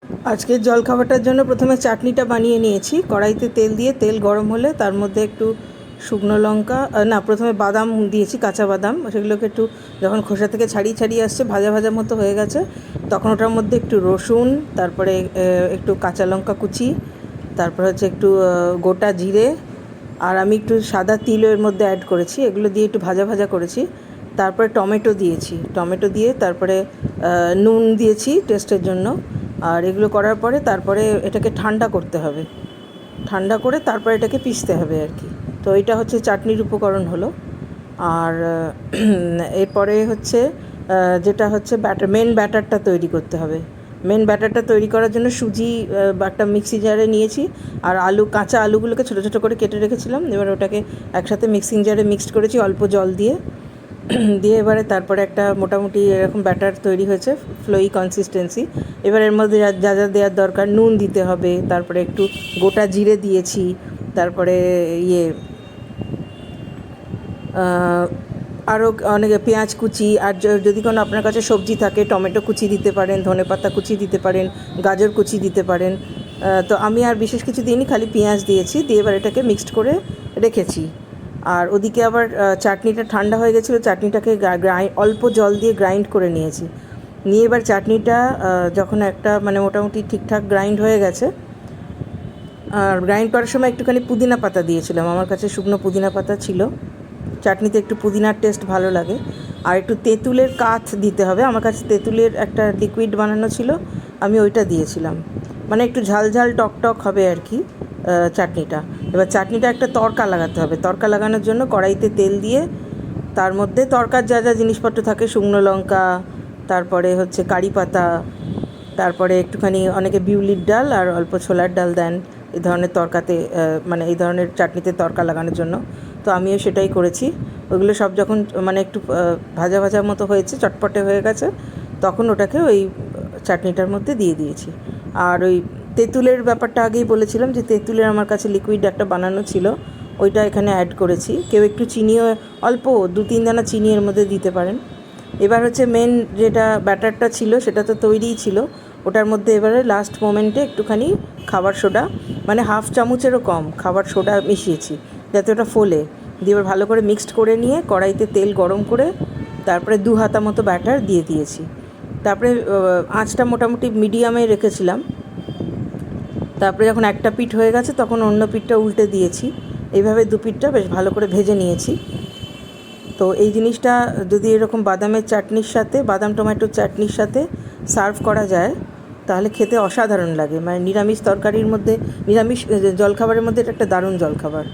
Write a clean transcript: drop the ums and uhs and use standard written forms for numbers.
আজকের জলখাবারটার জন্য প্রথমে চাটনিটা বানিয়ে নিয়েছি। কড়াইতে তেল দিয়ে, তেল গরম হলে তার মধ্যে একটু শুকনো লঙ্কা, প্রথমে বাদাম দিয়েছি, কাঁচা বাদাম। সেগুলোকে একটু যখন খোসা থেকে ছাড়িয়ে ছাড়িয়ে আসছে, ভাজা ভাজা মতো হয়ে গেছে, তখন ওটার মধ্যে একটু রসুন, তারপরে একটু কাঁচা লঙ্কা কুচি, তারপর হচ্ছে একটু গোটা জিরে, আর আমি একটু সাদা তিলও এর মধ্যে অ্যাড করেছি। এগুলো দিয়ে একটু ভাজা ভাজা করেছি। তারপরে টমেটো দিয়েছি, টমেটো দিয়ে তারপরে নুন দিয়েছি টেস্টের জন্য। আর এগুলো করার পরে তারপরে এটাকে ঠান্ডা করতে হবে, ঠান্ডা করে তারপরে এটাকে পিষতে হবে আর কি। তো এটা হচ্ছে চাটনির উপকরণ হলো। আর এরপরে হচ্ছে যেটা হচ্ছে মেন ব্যাটারটা তৈরি করতে হবে। মেন ব্যাটারটা তৈরি করার জন্য সুজি একটা মিক্সি জারে নিয়েছি, আর কাঁচা আলুগুলোকে ছোটো ছোটো করে কেটে রেখেছিলাম। এবার ওটাকে একসাথে মিক্সিং জারে মিক্সড করেছি অল্প জল দিয়ে। এবারে তারপরে একটা মোটামুটি এরকম ব্যাটার তৈরি হয়েছে, ফ্লোই কনসিস্টেন্সি। এবার এর মধ্যে যা যা দেওয়ার দরকার, নুন দিতে হবে, তারপরে একটু গোটা জিরে দিয়েছি, তারপরে আরও অনেকে পেঁয়াজ কুচি, আর যদি কোনো আপনার কাছে সবজি থাকে, টমেটো কুচি দিতে পারেন, ধনেপাতা কুচি দিতে পারেন, গাজর কুচি দিতে পারেন। তো আমি আর বিশেষ কিছু দিইনি, খালি পেঁয়াজ দিয়েছি। দিয়ে এবার এটাকে মিক্সড করে রেখেছি। আর ওদিকে আবার চাটনিটা ঠান্ডা হয়ে গেছিলো, চাটনিটাকে অল্প জল দিয়ে গ্রাইন্ড করে নিয়েছি। নিয়ে এবার চাটনিটা যখন একটা মোটামুটি ঠিকঠাক গ্রাইন্ড হয়ে গেছে, আর গ্রাইন্ড করার সময় একটুখানি পুদিনা পাতা দিয়েছিলাম, আমার কাছে শুকনো পুদিনা পাতা ছিল। চাটনিতে একটু পুদিনার টেস্ট ভালো লাগে। আর একটু তেঁতুলের কাঠ দিতে হবে, আমার কাছে তেঁতুলের একটা লিকুইড বানানো ছিল, আমি ওইটা দিয়েছিলাম। একটু ঝাল ঝাল টক টক হবে আর কি চাটনিটা। এবার চাটনিটা একটা তড়কা লাগাতে হবে। তড়কা লাগানোর জন্য কড়াইতে তেল দিয়ে তার মধ্যে তড়কার যা যা জিনিসপত্র থাকে, শুকনো লঙ্কা, তারপরে হচ্ছে কারি পাতা, তারপরে একটুখানি অনেকে বিউলির ডাল আর অল্প ছোলার ডাল দেন এই ধরনের তড়কাতে, এই ধরনের চাটনিতে তড়কা লাগানোর জন্য। তো আমিও সেটাই করেছি। ওইগুলো সব যখন একটু ভাজা ভাজা মতো হয়েছে, চটপটে হয়ে গেছে, তখন ওটাকে ওই চাটনিটার মধ্যে দিয়ে দিয়েছি। আর ওই তেঁতুলের ব্যাপারটা আগেই বলেছিলাম যে তেঁতুলের আমার কাছে লিকুইড একটা বানানো ছিল, ওইটা এখানে অ্যাড করেছি। কেউ একটু চিনিও, অল্প 2-3 দানা চিনি এর মধ্যে দিতে পারেন। এবার হচ্ছে মেন যেটা ব্যাটারটা ছিল সেটা তো তৈরিই ছিল, ওটার মধ্যে এবারে লাস্ট মোমেন্টে একটুখানি খাবার সোডা, হাফ চামচেরও কম খাবার সোডা মিশিয়েছি, যাতে ওটা ফোলে। দিয়ে এবার ভালো করে মিক্সড করে নিয়ে কড়াইতে তেল গরম করে তারপরে 2 হাতা মতো ব্যাটার দিয়ে দিয়েছি। তারপরে আঁচটা মোটামুটি মিডিয়ামে রেখেছিলাম। তারপরে যখন একটা পিঠ হয়ে গেছে, তখন অন্য পিঠটা উল্টে দিয়েছি। এইভাবে 2 পিঠটা বেশ ভালো করে ভেজে নিয়েছি। তো এই জিনিসটা যদি এরকম বাদামের চাটনির সাথে, বাদাম টমেটোর চাটনির সাথে সার্ভ করা যায়, তাহলে খেতে অসাধারণ লাগে। নিরামিষ তরকারির মধ্যে, নিরামিষ জলখাবারের মধ্যে এটা একটা দারুণ জলখাবার।